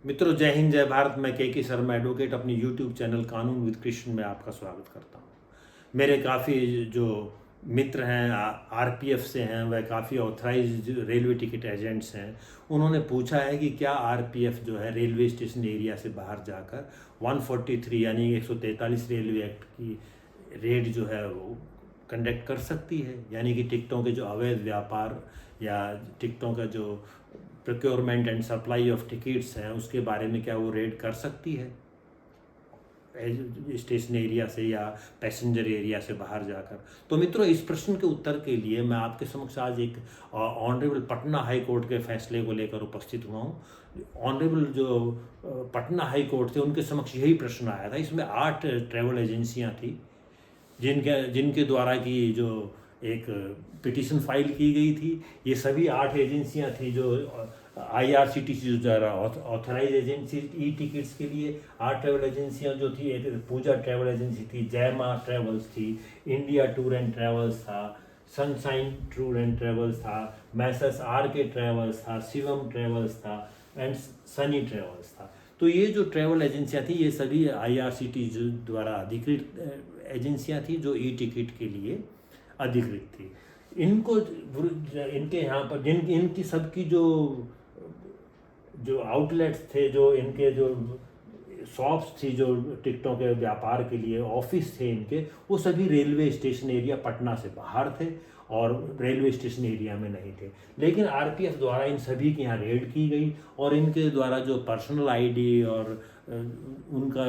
मित्रों, जय हिंद, जय भारत। मैं के शर्मा एडवोकेट अपनी यूट्यूब चैनल कानून विद कृष्ण में आपका स्वागत करता हूँ। मेरे काफ़ी जो मित्र हैं आरपीएफ से हैं, वह काफ़ी ऑथराइज रेलवे टिकट एजेंट्स हैं। उन्होंने पूछा है कि क्या आरपीएफ जो है रेलवे स्टेशन एरिया से बाहर जाकर 143 यानी 143 रेलवे एक्ट की रेड जो है वो कंडक्ट कर सकती है, यानी कि टिकटों के जो अवैध व्यापार या टिकटों का जो procurement and supply of tickets हैं उसके बारे में क्या वो रेड कर सकती है स्टेशन एरिया से या पैसेंजर एरिया से बाहर जाकर। तो मित्रों, इस प्रश्न के उत्तर के लिए मैं आपके समक्ष आज एक ऑनरेबल पटना हाई कोर्ट के फैसले को लेकर उपस्थित हुआ हूँ। ऑनरेबल जो पटना हाई कोर्ट थे उनके समक्ष यही प्रश्न आया था। इसमें 8 ट्रैवल एजेंसियाँ थी जिनके द्वारा की जो एक पिटीशन फाइल की गई थी। ये सभी 8 एजेंसियां थी जो आईआरसीटीसी जो ऑथराइज एजेंसी ई टिकट्स के लिए 8 ट्रैवल एजेंसियां जो थी। एक पूजा ट्रैवल एजेंसी थी, जय माँ ट्रैवल्स थी, इंडिया टूर एंड ट्रैवल्स था, सनशाइन टूर एंड ट्रैवल्स था, मैसर्स आर के ट्रैवल्स था, शिवम ट्रैवल्स था एंड सनी ट्रैवल्स था। तो ये जो ट्रैवल एजेंसियां थी ये सभी आईआरसीटीसी द्वारा अधिकृत एजेंसियां थी जो ई टिकट के लिए अधिकृत थी। इनके यहाँ पर इनकी सबकी जो आउटलेट्स थे, जो इनके जो शॉप्स थी, जो टिकटों के व्यापार के लिए ऑफिस थे इनके, वो सभी रेलवे स्टेशन एरिया पटना से बाहर थे और रेलवे स्टेशन एरिया में नहीं थे। लेकिन आरपीएफ द्वारा इन सभी की यहाँ रेड की गई और इनके द्वारा जो पर्सनल आईडी और उनका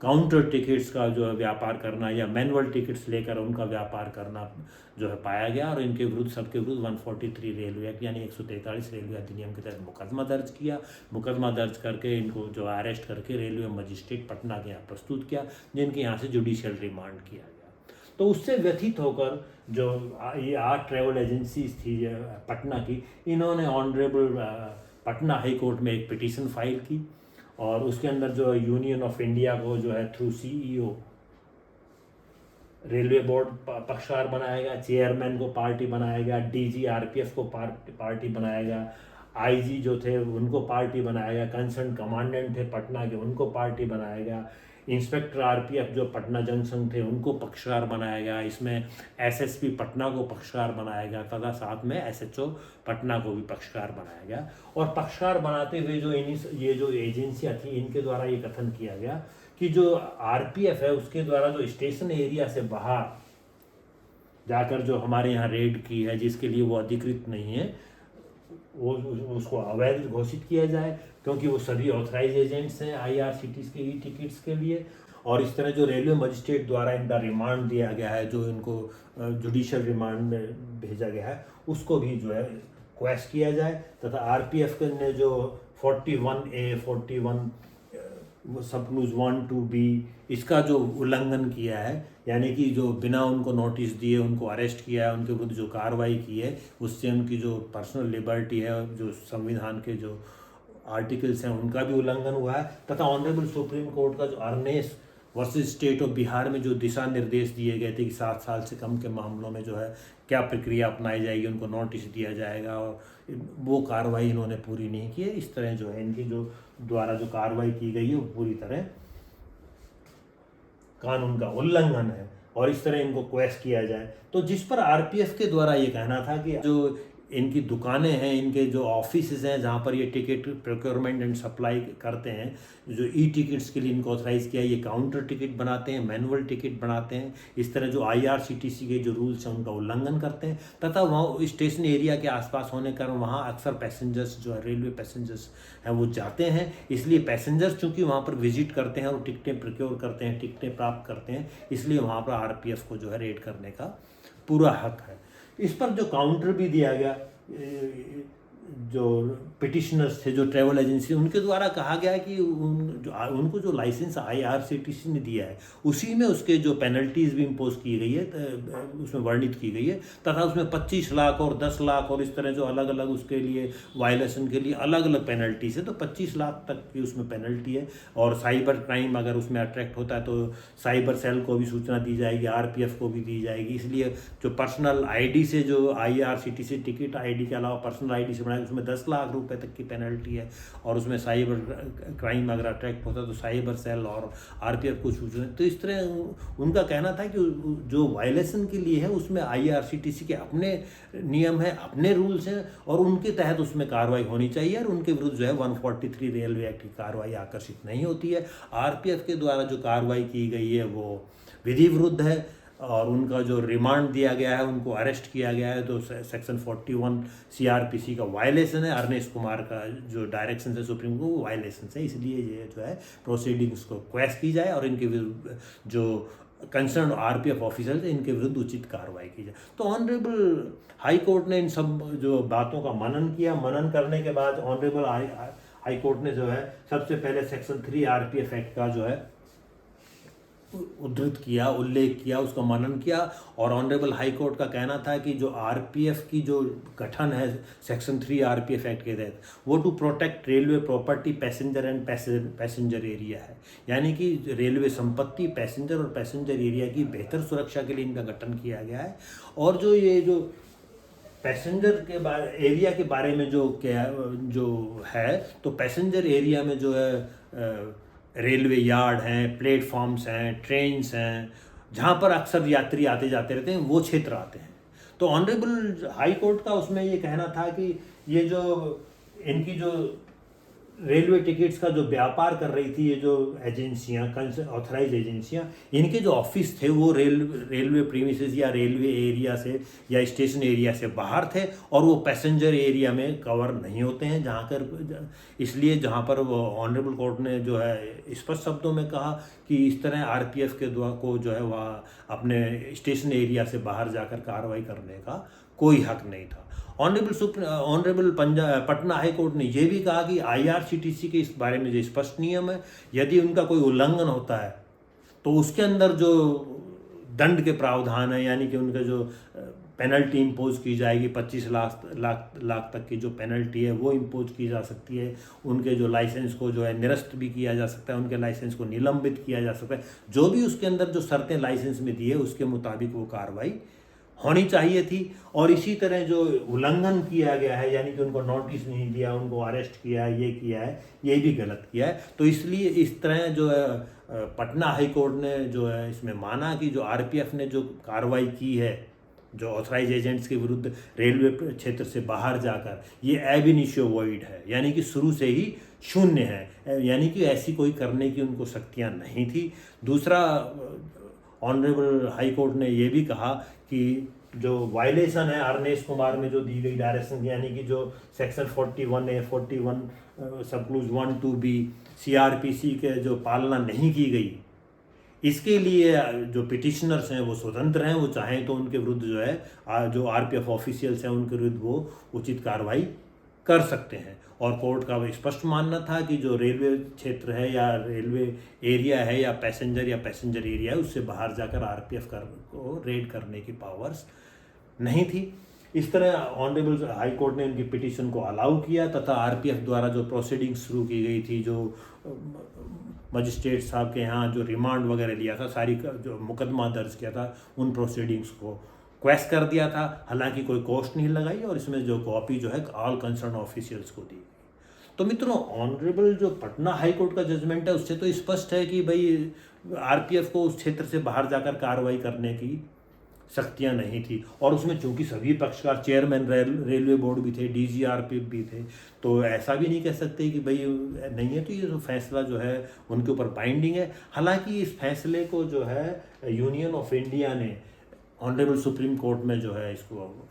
काउंटर टिकट्स का जो है व्यापार करना या मैनुअल टिकट्स लेकर उनका व्यापार करना जो है पाया गया और इनके विरुद्ध सबके विरुद्ध 143 रेलवे एक्ट यानी 143 रेलवे अधिनियम के तहत मुकदमा दर्ज किया। मुकदमा दर्ज करके इनको जो अरेस्ट करके रेलवे मजिस्ट्रेट पटना के यहाँ प्रस्तुत किया, जिनके यहाँ से जुडिशियल रिमांड किया गया। तो उससे व्यथित होकर जो ये 8 ट्रैवल एजेंसीज थी पटना की, इन्होंने ऑनरेबल पटना हाई कोर्ट में एक पिटीशन फाइल की और उसके अंदर जो यूनियन ऑफ इंडिया को जो है थ्रू सीईओ रेलवे बोर्ड पक्षकार बनाया गया, चेयरमैन को पार्टी बनाया गया, डीजी आरपीएफ को पार्टी बनाया गया, आईजी जो थे उनको पार्टी बनाया गया, कंसर्न कमांडेंट थे पटना के उनको पार्टी बनाया गया, इंस्पेक्टर आरपीएफ जो पटना जंक्शन थे उनको पक्षकार बनाया गया। इसमें एसएसपी पटना को पक्षकार बनाया गया तथा साथ में एसएचओ पटना को भी पक्षकार बनाया गया। और पक्षकार बनाते हुए ये जो एजेंसियां थी इनके द्वारा ये कथन किया गया कि जो आरपीएफ है उसके द्वारा जो स्टेशन एरिया से बाहर जाकर जो हमारे यहाँ रेड की है जिसके लिए वो अधिकृत नहीं है, वो उसको अवैध घोषित किया जाए, क्योंकि वो सभी ऑथराइज एजेंट्स हैं आईआरसीटीसी के ई टिकट्स के लिए। और इस तरह जो रेलवे मजिस्ट्रेट द्वारा इनका रिमांड दिया गया है, जो इनको जुडिशियल रिमांड में भेजा गया है, उसको भी जो है क्वेश किया जाए तथा आरपीएफ ने जो 41A 41 सब क्लूज 1 to B इसका जो उल्लंघन किया है, यानी कि जो बिना उनको नोटिस दिए उनको अरेस्ट किया है, उनके विरुद्ध जो कार्रवाई की है उससे उनकी जो पर्सनल लिबर्टी है, जो संविधान के जो आर्टिकल्स हैं उनका भी उल्लंघन हुआ है। तथा ऑनरेबल सुप्रीम कोर्ट का जो अर्नेस वर्सेस स्टेट ऑफ बिहार में जो दिशा निर्देश दिए गए थे कि 7 साल से कम के मामलों में जो है क्या प्रक्रिया अपनाई जाएगी, उनको नोटिस दिया जाएगा, और वो कार्रवाई इन्होंने पूरी नहीं की है। इस तरह जो है इनकी जो द्वारा जो कार्रवाई की गई है वो पूरी तरह कानून का उल्लंघन है और इस तरह इनको क्वेश किया जाए। तो जिस पर आरपीएफ के द्वारा ये कहना था कि जो इनकी दुकानें हैं, इनके जो ऑफिस हैं जहाँ पर ये टिकट प्रोक्योरमेंट एंड सप्लाई करते हैं, जो ई टिकट्स के लिए इनको ऑथराइज़ किया, ये काउंटर टिकट बनाते हैं, मैनुअल टिकट बनाते हैं, इस तरह जो आईआरसीटीसी के जो रूल्स हैं उनका उल्लंघन करते हैं। तथा वहाँ स्टेशन एरिया के आसपास होने कारण वहाँ अक्सर पैसेंजर्स जो है रेलवे पैसेंजर्स हैं वो जाते हैं, इसलिए पैसेंजर्स चूँकि वहाँ पर विजिट करते हैं और टिकटें प्रोक्योर करते हैं, टिकटें प्राप्त करते हैं, इसलिए वहाँ पर आरपीएफ को जो है रेड करने का पूरा हक है। इस पर जो काउंटर भी दिया गया, जो पिटिशनर्स थे, जो ट्रैवल एजेंसी, उनके द्वारा कहा गया कि उनको जो लाइसेंस आईआरसीटीसी ने दिया है उसी में उसके जो पेनल्टीज़ भी इम्पोज की गई है, उसमें वर्णित की गई है। तथा उसमें 25 लाख और 10 लाख और इस तरह जो अलग अलग उसके लिए वायलेशन के लिए अलग अलग पेनल्टीज है। तो 25 लाख तक की उसमें पेनल्टी है और साइबर क्राइम अगर उसमें अट्रैक्ट होता है तो साइबर सेल को भी सूचना दी जाएगी, आरपीएफ को भी दी जाएगी। इसलिए जो पर्सनल आईडी से, जो आईआरसीटीसी टिकट आईडी के अलावा पर्सनल आईडी से बनाया, उसमें 10 लाख रुपए तक की पेनल्टी है, और उसमें साइबर क्राइम अगर अट्रैक्ट होता है तो साइबर सेल और आरपीएफ को सूचना। तो इस तरह उनका कहना था कि जो वायलेशन के लिए है उसमें आईआरसीटीसी के अपने नियम हैं, अपने रूल्स हैं, और उनके तहत उसमें कार्रवाई होनी चाहिए, और उनके विरुद्ध जो है 143 रेलवे एक्ट की कार्रवाई आकर्षित नहीं होती है। आरपीएफ के द्वारा जो कार्रवाई की गई है वो विधि विरुद्ध है, और उनका जो रिमांड दिया गया है, उनको अरेस्ट किया गया है, तो सेक्शन 41 सीआरपीसी का वायलेशन है। अर्नेश कुमार का जो डायरेक्शन है सुप्रीम को, वो वायलेशन है, इसलिए ये जो है प्रोसीडिंग्स को क्वेश की जाए और इनके विरुद्ध जो कंसर्न आरपीएफ ऑफिसर्स इनके विरुद्ध उचित कार्रवाई की जाए। तो ऑनरेबल हाई कोर्ट ने इन सब जो बातों का मनन किया। मनन करने के बाद ऑनरेबल हाई कोर्ट ने जो है सबसे पहले सेक्शन 3 आरपीएफ एक्ट का जो है उद्धृत किया, उल्लेख किया, उसका मनन किया, और ऑनरेबल हाई कोर्ट का कहना था कि जो आरपीएफ की जो गठन है सेक्शन 3 आरपीएफ एक्ट के तहत, वो to protect railway property, passenger and passenger area है, यानी कि रेलवे संपत्ति, पैसेंजर और पैसेंजर एरिया की बेहतर सुरक्षा के लिए इनका गठन किया गया है। और जो ये जो पैसेंजर के एरिया के बारे में जो है, तो पैसेंजर एरिया में जो है रेलवे यार्ड हैं, प्लेटफॉर्म्स हैं, ट्रेन्स हैं, जहाँ पर अक्सर यात्री आते जाते रहते हैं, वो क्षेत्र आते हैं। तो ऑनरेबल हाई कोर्ट का उसमें ये कहना था कि ये जो इनकी जो रेलवे टिकट्स का जो व्यापार कर रही थी ये जो एजेंसियां, ऑथराइज एजेंसियां, इनके जो ऑफिस थे वो रेलवे प्रीमिसेस या रेलवे एरिया से या स्टेशन एरिया से बाहर थे, और वो पैसेंजर एरिया में कवर नहीं होते हैं, जहाँ कर इसलिए जहाँ पर वो ऑनरेबल कोर्ट ने जो है स्पष्ट शब्दों में कहा कि इस तरह आरपीएफ के द्वारा को जो है वह अपने स्टेशन एरिया से बाहर जाकर कार्रवाई करने का कोई हक नहीं था। ऑनरेबल पटना हाई कोर्ट ने यह भी कहा कि आईआरसीटीसी के इस बारे में जो स्पष्ट नियम है, यदि उनका कोई उल्लंघन होता है तो उसके अंदर जो दंड के प्रावधान है, यानी कि उनका जो पेनल्टी इम्पोज की जाएगी, 25 लाख तक की जो पेनल्टी है वो इम्पोज की जा सकती है। उनके जो लाइसेंस को जो है निरस्त भी किया जा सकता है, उनके लाइसेंस को निलंबित किया जा सकता है। जो भी उसके अंदर जो शर्तें लाइसेंस में दी है उसके मुताबिक वो कार्रवाई होनी चाहिए थी। और इसी तरह जो उल्लंघन किया गया है, यानी कि उनको नोटिस नहीं दिया, उनको अरेस्ट किया है, ये किया है, ये भी गलत किया है। तो इसलिए इस तरह जो है पटना हाई कोर्ट ने जो है इसमें माना कि जो आरपीएफ ने जो कार्रवाई की है जो ऑथराइज एजेंट्स के विरुद्ध रेलवे क्षेत्र से बाहर जाकर, ये एब इनिशियो वॉइड है, यानी कि शुरू से ही शून्य है, यानी कि ऐसी कोई करने की उनको शक्तियाँ नहीं थी। दूसरा, ऑनरेबल हाई कोर्ट ने ये भी कहा कि जो वायलेशन है अर्नेश कुमार में जो दी गई डायरेक्शन, यानी कि जो section 41A 41 सबक्लूज 1 to B CrPC के जो पालना नहीं की गई, इसके लिए जो पिटिशनर्स हैं वो स्वतंत्र हैं, वो चाहें तो उनके विरुद्ध जो है जो आरपीएफ ऑफिशियल्स हैं उनके विरुद्ध वो उचित कार्रवाई कर सकते हैं। और कोर्ट का स्पष्ट मानना था कि जो रेलवे क्षेत्र है या रेलवे एरिया है या पैसेंजर एरिया है, उससे बाहर जाकर आरपीएफ को रेड करने की पावर्स नहीं थी। इस तरह ऑनरेबल हाई कोर्ट ने उनकी पिटीशन को अलाउ किया, तथा आरपीएफ द्वारा जो प्रोसीडिंग्स शुरू की गई थी, जो मजिस्ट्रेट साहब के यहाँ जो रिमांड वगैरह लिया था, सारी जो मुकदमा दर्ज किया था, उन प्रोसीडिंग्स को क्वेश कर दिया था। हालांकि कोई कॉस्ट नहीं लगाई, और इसमें जो कॉपी जो है ऑल कंसर्न ऑफिशियल्स को दी। तो मित्रों, ऑनरेबल जो पटना हाई कोर्ट का जजमेंट है उससे तो स्पष्ट है कि भाई आरपीएफ को उस क्षेत्र से बाहर जाकर कार्रवाई करने की शक्तियां नहीं थी। और उसमें चूंकि सभी पक्षकार, चेयरमैन रेलवे बोर्ड भी थे, डीजी आरपीएफ भी थे, तो ऐसा भी नहीं कह सकते कि भाई नहीं है। तो ये जो फैसला जो है उनके ऊपर बाइंडिंग है। हालांकि इस फैसले को जो है यूनियन ऑफ इंडिया ने ऑनरेबल सुप्रीम कोर्ट में जो है इसको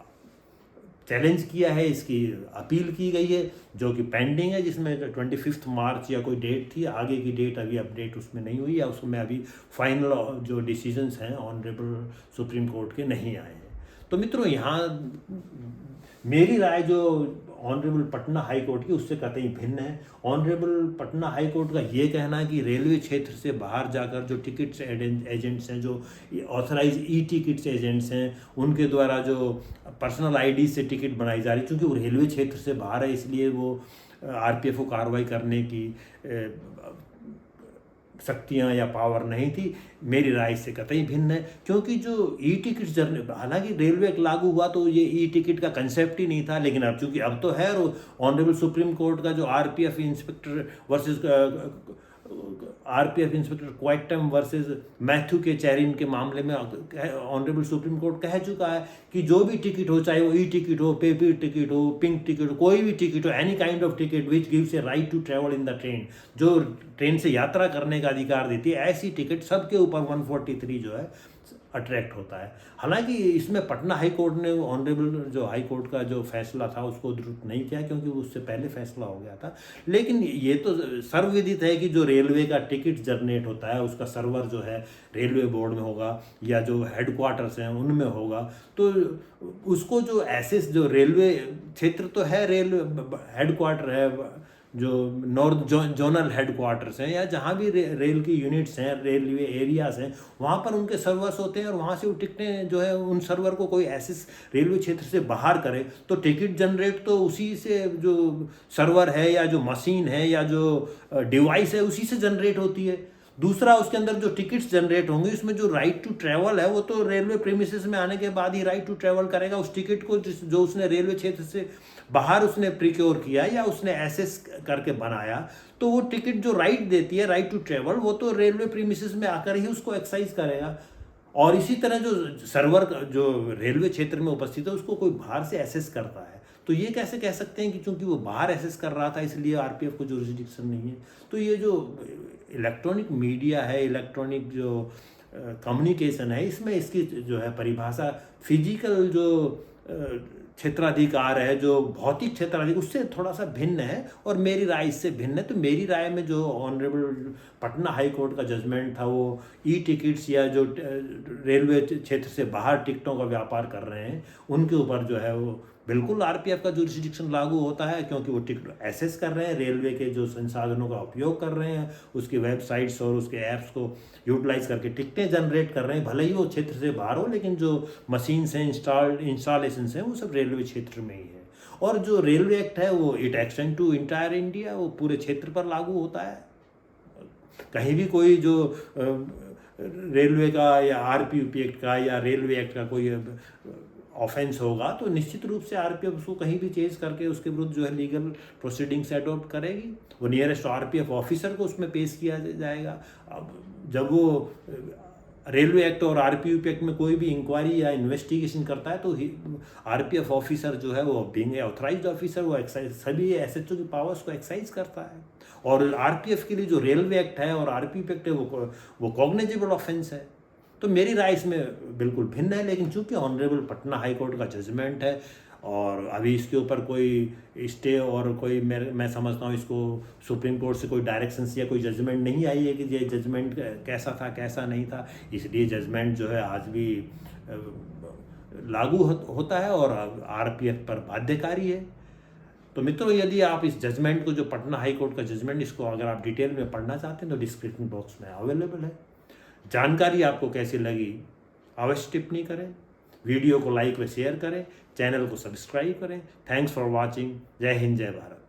चैलेंज किया है, इसकी अपील की गई है जो कि पेंडिंग है, जिसमें 25 मार्च या कोई डेट थी, आगे की डेट अभी अपडेट उसमें नहीं हुई है, उसमें अभी फाइनल जो डिसीजंस हैं ऑनरेबल सुप्रीम कोर्ट के नहीं आए हैं। तो मित्रों, यहाँ मेरी राय जो ऑनरेबल पटना हाई कोर्ट की उससे कतई भिन्न है। ऑनरेबल पटना हाई कोर्ट का ये कहना है कि रेलवे क्षेत्र से बाहर जाकर जो टिकट्स एजेंट्स हैं, जो ऑथराइज ई टिकट्स एजेंट्स हैं, उनके द्वारा जो पर्सनल आईडी से टिकट बनाई जा रही, क्योंकि वो रेलवे क्षेत्र से बाहर है, इसलिए वो आरपीएफ को कार्रवाई करने की शक्तियाँ या पावर नहीं थी। मेरी राय से कतई भिन्न है, क्योंकि जो ई टिकट जर्नी, हालांकि रेलवे लागू हुआ तो ये ई टिकट का कंसेप्ट ही नहीं था, लेकिन अब चूंकि अब तो है, और ऑनरेबल सुप्रीम कोर्ट का जो RPF inspector versus RPF inspector क्वाइटम वर्सेस मैथ्यू के चैरिन के मामले में ऑनरेबल सुप्रीम कोर्ट कह चुका है कि जो भी टिकट हो, चाहे वो ई टिकट हो, पेपर टिकट हो, पिंक टिकट हो, कोई भी टिकट हो, any kind of ticket which gives a right to travel in the train, जो ट्रेन से यात्रा करने का अधिकार देती है, ऐसी टिकट सबके ऊपर 143 जो है अट्रैक्ट होता है। हालांकि इसमें पटना हाई कोर्ट ने ऑनरेबल जो हाई कोर्ट का जो फैसला था उसको द्रुत नहीं किया, क्योंकि उससे पहले फैसला हो गया था। लेकिन ये तो सर्वविदित है कि जो रेलवे का टिकट जनरेट होता है उसका सर्वर जो है रेलवे बोर्ड में होगा या जो हेडक्वार्टर्स हैं उनमें होगा, तो उसको जो एसेस, जो रेलवे क्षेत्र तो है, रेलवे हेडक्वार्टर है, जो नॉर्थ जोनल हेडक्वार्टर्स हैं या जहाँ भी रेल की यूनिट्स हैं, रेलवे एरियाज हैं, वहाँ पर उनके सर्वर्स होते हैं, और वहाँ से वो टिकटें जो है, उन सर्वर को कोई ऐसे रेलवे क्षेत्र से बाहर करे तो टिकट जनरेट तो उसी से, जो सर्वर है या जो मशीन है या जो डिवाइस है उसी से जनरेट होती है। दूसरा, उसके अंदर जो टिकट्स जनरेट होंगे उसमें जो राइट टू ट्रैवल है वो तो रेलवे प्रीमिसेस में आने के बाद ही राइट टू ट्रैवल करेगा। उस टिकट को जो उसने रेलवे क्षेत्र से बाहर उसने प्रिक्योर किया या उसने एसेस करके बनाया, तो वो टिकट जो राइट देती है, राइट टू ट्रैवल, वो तो रेलवे प्रीमिसेस में आकर ही उसको एक्सरसाइज करेगा। और इसी तरह जो सर्वर जो रेलवे क्षेत्र में उपस्थित है उसको कोई बाहर से एसेस करता है, तो ये कैसे कह सकते हैं कि चूंकि वो बाहर एसेस कर रहा था इसलिए आरपीएफ को जुरिसडिक्शन नहीं है। तो ये जो इलेक्ट्रॉनिक मीडिया है, इलेक्ट्रॉनिक जो कम्युनिकेशन है, इसमें इसकी जो है परिभाषा फिजिकल जो क्षेत्राधिकार है, जो भौतिक क्षेत्राधिकार, उससे थोड़ा सा भिन्न है और मेरी राय इससे भिन्न है। तो मेरी राय में जो ऑनरेबल पटना हाई कोर्ट का जजमेंट था वो ई टिकट्स या जो रेलवे क्षेत्र से बाहर टिकटों का व्यापार कर रहे हैं उनके ऊपर जो है वो बिल्कुल आरपीएफ का जुरिसडिक्शन लागू होता है, क्योंकि वो टिकट एसेस कर रहे हैं, रेलवे के जो संसाधनों का उपयोग कर रहे हैं, उसकी वेबसाइट्स और उसके ऐप्स को यूटिलाइज करके टिकटें जनरेट कर रहे हैं, भले ही वो क्षेत्र से बाहर हो, लेकिन जो मशीन्स हैं, इंस्टॉलेशंस हैं, वो सब रेलवे क्षेत्र में ही है। और जो रेलवे एक्ट है वो it extend to entire India, वो पूरे क्षेत्र पर लागू होता है। कहीं भी कोई जो रेलवे का या आरपीयूपी एक्ट का या रेलवे एक्ट का कोई ऑफेंस होगा तो निश्चित रूप से आरपीएफ उसको कहीं भी चेंज करके उसके विरुद्ध जो है लीगल प्रोसीडिंग्स अडॉप्ट करेगी। वो नियरेस्ट आरपीएफ ऑफिसर को उसमें पेश किया जाएगा। अब जब वो रेलवे एक्ट और आरपीयूपी एक्ट में कोई भी इंक्वायरी या इन्वेस्टिगेशन करता है तो आरपीएफ ऑफिसर जो है वो बीइंग ऑथराइज्ड ऑफिसर वो एक्साइज सभी एसएचओ की पावर्स को एक्साइज करता है। और आरपीएफ के लिए जो रेलवे एक्ट है और आरपीयूपी एक्ट है वो कॉग्निजेबल ऑफेंस है। तो मेरी राय इसमें बिल्कुल भिन्न है, लेकिन चूंकि ऑनरेबल पटना हाई कोर्ट का जजमेंट है और अभी इसके ऊपर कोई स्टे और कोई मैं समझता हूँ इसको सुप्रीम कोर्ट से कोई डायरेक्शंस या कोई जजमेंट नहीं आई है कि ये जजमेंट कैसा था कैसा नहीं था, इसलिए जजमेंट जो है आज भी लागू होता है और आरपीएफ पर बाध्यकारी है। तो मित्रों, यदि आप इस जजमेंट को, जो पटना हाई कोर्ट का जजमेंट, इसको अगर आप डिटेल में पढ़ना चाहते हैं तो डिस्क्रिप्शन बॉक्स में अवेलेबल है। जानकारी आपको कैसी लगी अवश्य टिप्पणी करें, वीडियो को लाइक व शेयर करें, चैनल को सब्सक्राइब करें। Thanks for watching. जय हिंद, जय भारत।